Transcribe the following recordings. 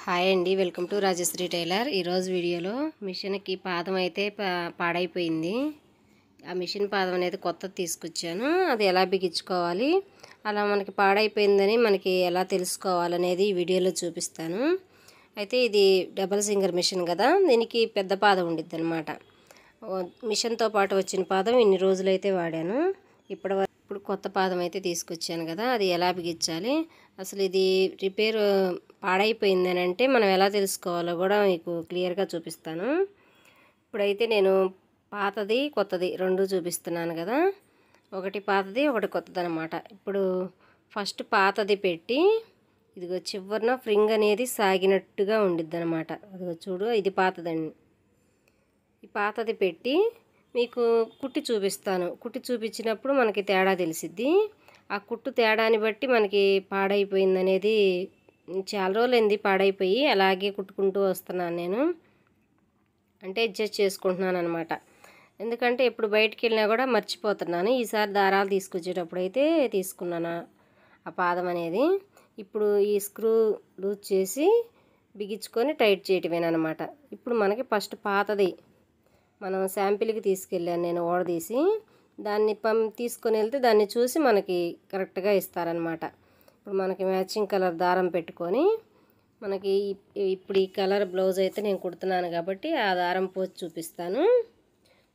Hi అండి, welcome to Rajshri tailor. ఈరోజు వీడియోలో మిషన్కి పాదం అయితే పాడైపోయింది. ఆ మిషన్ పాదం అనేది కొత్తది తీసుకొచ్చాను. అది ఎలా బిగించుకోవాలి, అలా మనకి పాడైపోయిందని మనకి ఎలా తెలుసుకోవాలనేది ఈ వీడియోలో చూపిస్తాను. అయితే ఇది డబల్ సింగర్ మిషన్ కదా, దీనికి పెద్ద పాదం ఉండిద్ది అనమాట. మిషన్తో పాటు వచ్చిన పాదం ఇన్ని రోజులైతే వాడాను. ఇప్పుడు కొత్త పాదం అయితే తీసుకొచ్చాను కదా, అది ఎలా బిగించాలి, అసలు ఇది రిపేర్ పాడైపోయిందని అంటే మనం ఎలా తెలుసుకోవాలో కూడా మీకు క్లియర్గా చూపిస్తాను. ఇప్పుడైతే నేను పాతది కొత్తది రెండు చూపిస్తున్నాను కదా, ఒకటి పాతది ఒకటి కొత్తది అనమాట. ఇప్పుడు ఫస్ట్ పాతది పెట్టి ఇదిగో చివరిన ఫ్రింగ్ అనేది సాగినట్టుగా ఉండిద్ది అనమాట. అదిగో చూడు, ఇది పాతదండి. ఈ పాతది పెట్టి మీకు కుట్టి చూపిస్తాను. కుట్టి చూపించినప్పుడు మనకి తేడా తెలిసిద్ది. ఆ కుట్టు తేడాని బట్టి మనకి పాడైపోయింది అనేది, చాలా రోజులైంది పాడైపోయి, అలాగే కుట్టుకుంటూ వస్తున్నాను నేను. అంటే అడ్జస్ట్ చేసుకుంటున్నాను అనమాట. ఎందుకంటే ఎప్పుడు బయటికి వెళ్ళినా కూడా మర్చిపోతున్నాను. ఈసారి దారాలు తీసుకొచ్చేటప్పుడు అయితే తీసుకున్నాను ఆ పాదం అనేది. ఇప్పుడు ఈ స్క్రూ లూజ్ చేసి బిగించుకొని టైట్ చేయటమేనమాట. ఇప్పుడు మనకి ఫస్ట్ పాతది మనం శాంపిల్కి తీసుకెళ్ళాను నేను, ఓడదీసి దాన్ని తీసుకొని వెళ్తే దాన్ని చూసి మనకి కరెక్ట్గా ఇస్తారనమాట. ఇప్పుడు మనకి మ్యాచింగ్ కలర్ దారం పెట్టుకొని మనకి ఇప్పుడు ఈ కలర్ బ్లౌజ్ అయితే నేను కుడుతున్నాను కాబట్టి ఆ దారం పోసి చూపిస్తాను.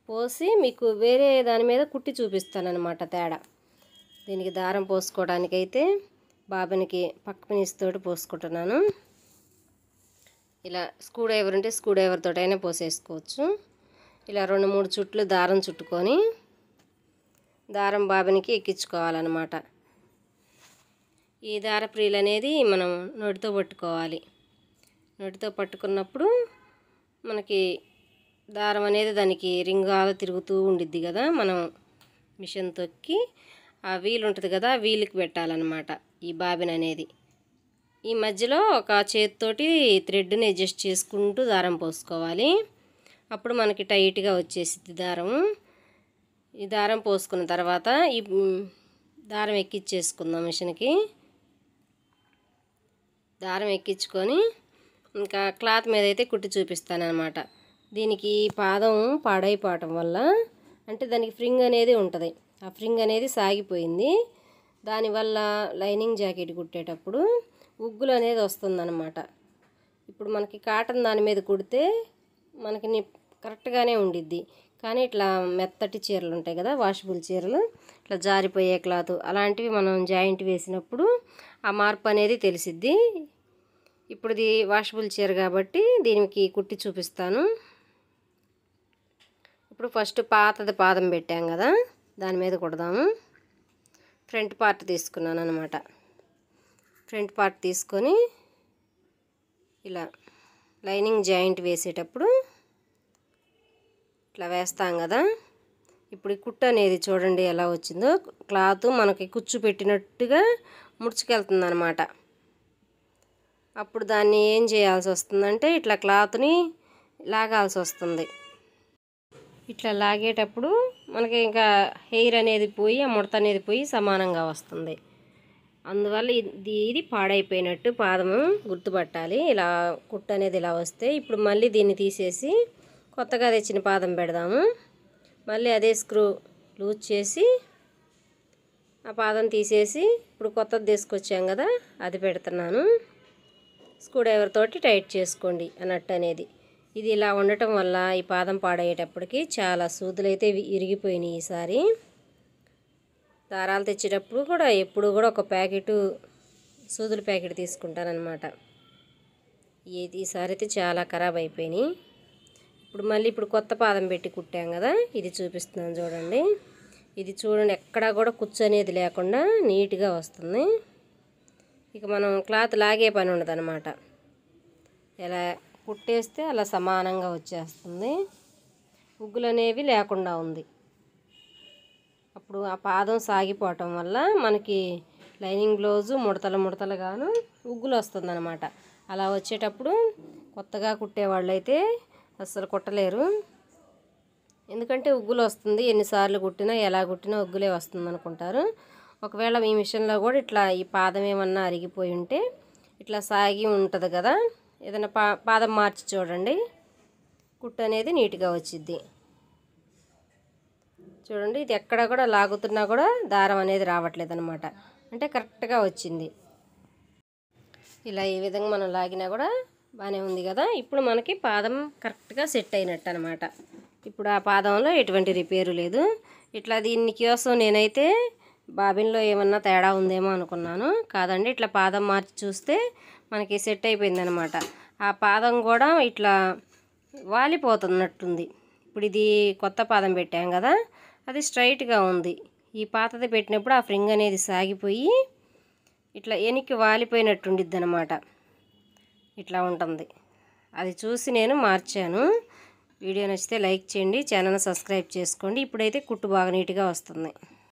పోసి మీకు వేరే దాని మీద కుట్టి చూపిస్తాను అనమాట తేడా. దీనికి దారం పోసుకోవడానికైతే బాబినికి పక్క పీస్ తోటి పోసుకుంటున్నాను. ఇలా స్క్రూ డ్రైవర్ ఉంటే స్క్రూ డ్రైవర్ తోటైనా పోసేసుకోవచ్చు. ఇలా 2-3 చుట్లు దారం చుట్టుకొని దారం బాబినికి ఎక్కించుకోవాలన్నమాట. ఈ దారప్రీలు అనేది మనం నొడితో పట్టుకోవాలి. నొడితో పట్టుకున్నప్పుడు మనకి దారం అనేది దానికి రింగాలు తిరుగుతూ ఉండిద్ది కదా, మనం మిషన్ తొక్కి ఆ వీల్ ఉంటుంది కదా, ఆ వీలుకి పెట్టాలన్నమాట ఈ బాబిన్ అనేది. ఈ మధ్యలో ఒక చేతితోటి థ్రెడ్ని అడ్జస్ట్ చేసుకుంటూ దారం పోసుకోవాలి. అప్పుడు మనకి టైట్గా వచ్చేసిద్ది దారం. ఈ దారం పోసుకున్న తర్వాత ఈ దారం ఎక్కించేసుకుందాం మిషన్కి. దారం ఎక్కించుకొని ఇంకా క్లాత్ మీద అయితే కుట్టి చూపిస్తానమాట. దీనికి పాదం పాడైపోవటం వల్ల, అంటే దానికి ఫ్రింగ్ అనేది ఉంటుంది, ఆ ఫ్రింగ్ అనేది సాగిపోయింది. దానివల్ల లైనింగ్ జాకెట్ కుట్టేటప్పుడు ఉగ్గులు అనేది వస్తుందన్నమాట. ఇప్పుడు మనకి కాటన్ దాని మీద కుడితే మనకి కరెక్ట్గానే ఉండిద్ది. కానీ ఇట్లా మెత్తటి చీరలు ఉంటాయి కదా, వాషబుల్ చీరలు, ఇట్లా జారిపోయే క్లాత్, అలాంటివి మనం జాయింట్ వేసినప్పుడు ఆ మార్పు అనేది తెలిసిద్ది. ఇప్పుడు ఇది వాషబుల్ చీర కాబట్టి దీనికి కుట్టి చూపిస్తాను. ఇప్పుడు ఫస్ట్ పాతది పాదం పెట్టాం కదా, దాని మీద కుడదాము. ఫ్రంట్ పార్ట్ తీసుకున్నాను అనమాట. ఫ్రంట్ పార్ట్ తీసుకొని ఇలా లైనింగ్ జాయింట్ వేసేటప్పుడు ఇట్లా వేస్తాం కదా. ఇప్పుడు ఈ కుట్టు అనేది చూడండి ఎలా వచ్చిందో, క్లాత్ మనకి కుచ్చు పెట్టినట్టుగా ముడుచుకెళ్తుంది అనమాట. అప్పుడు దాన్ని ఏం చేయాల్సి వస్తుందంటే ఇట్లా క్లాత్ని లాగాల్సి వస్తుంది. ఇట్లా లాగేటప్పుడు మనకి ఇంకా హెయిర్ అనేది పోయి, ఆ ముడత అనేది పోయి సమానంగా వస్తుంది. అందువల్ల ఇది పాడైపోయినట్టు పాదము గుర్తుపట్టాలి. ఇలా కుట్టు అనేది ఇలా వస్తే ఇప్పుడు మళ్ళీ దీన్ని తీసేసి కొత్తగా తెచ్చిన పాదం పెడదాము. మళ్ళీ అదే స్క్రూ లూజ్ చేసి ఆ పాదం తీసేసి ఇప్పుడు కొత్తది తీసుకొచ్చాం కదా, అది పెడుతున్నాను. స్క్రూ డ్రైవర్ తోటి టైట్ చేసుకోండి అన్నట్టు అనేది. ఇది ఇలా ఉండటం వల్ల ఈ పాదం పాడయ్యేటప్పటికి చాలా సూదులైతే ఇరిగిపోయినాయి. ఈసారి దారాలు తెచ్చేటప్పుడు కూడా ఎప్పుడు కూడా ఒక ప్యాకెట్ సూదుల ప్యాకెట్ తీసుకుంటానన్నమాట. ఈసారి అయితే చాలా ఖరాబ్ అయిపోయినాయి. ఇప్పుడు కొత్త పాదం పెట్టి కుట్టాం కదా, ఇది చూపిస్తున్నాను చూడండి. ఇది చూడండి, ఎక్కడా కూడా కుచ్చు అనేది లేకుండా నీట్గా వస్తుంది. ఇక మనం క్లాత్ లాగే పని ఉండదు అనమాట. ఎలా కుట్టేస్తే అలా సమానంగా వచ్చేస్తుంది. ఉగ్గులు అనేవి లేకుండా ఉంది. అప్పుడు ఆ పాదం సాగిపోవటం వల్ల మనకి లైనింగ్ బ్లౌజు ముడతలుగాను ఉగ్గులు వస్తుంది అనమాట. అలా వచ్చేటప్పుడు కొత్తగా కుట్టేవాళ్ళు అయితే అస్సలు కుట్టలేరు. ఎందుకంటే ఉగ్గులు వస్తుంది, ఎన్నిసార్లు కుట్టినా ఎలా కుట్టినా ఉగ్గులే వస్తుంది అనుకుంటారు. ఒకవేళ మీ మిషన్లో కూడా ఇట్లా ఈ పాదం ఏమన్నా అరిగిపోయి ఉంటే ఇట్లా సాగి ఉంటుంది కదా, ఏదైనా పాదం మార్చి చూడండి, కుట్టు అనేది నీట్గా వచ్చిద్ది. చూడండి, ఇది ఎక్కడ కూడా లాగుతున్నా కూడా దారం అనేది రావట్లేదు అనమాట, అంటే కరెక్ట్గా వచ్చింది. ఇలా ఈ విధంగా మనం లాగినా కూడా బాగానే ఉంది కదా. ఇప్పుడు మనకి పాదం కరెక్ట్గా సెట్ అయినట్టు అనమాట. ఇప్పుడు ఆ పాదంలో ఎటువంటి రిపేరు లేదు. ఇట్లా దీని కోసం నేనైతే బాబిన్లో ఏమన్నా తేడా ఉందేమో అనుకున్నాను. కాదండి, ఇట్లా పాదం మార్చి చూస్తే మనకి సెట్ అయిపోయింది అనమాట. ఆ పాదం కూడా ఇట్లా వాలిపోతున్నట్టుంది. ఇప్పుడు ఇది కొత్త పాదం పెట్టాం కదా, అది స్ట్రైట్గా ఉంది. ఈ పాతది పెట్టినప్పుడు ఆ ఫ్రింగ్ అనేది సాగిపోయి ఇట్లా వెనక్కి వాలిపోయినట్టుండిద్ది అనమాట. ఇట్లా ఉంటుంది. అది చూసి నేను మార్చాను. వీడియో నచ్చితే లైక్ చేయండి, ఛానల్ సబ్స్క్రైబ్ చేసుకోండి. ఇప్పుడైతే కుట్టు బాగా నీట్గా వస్తుంది.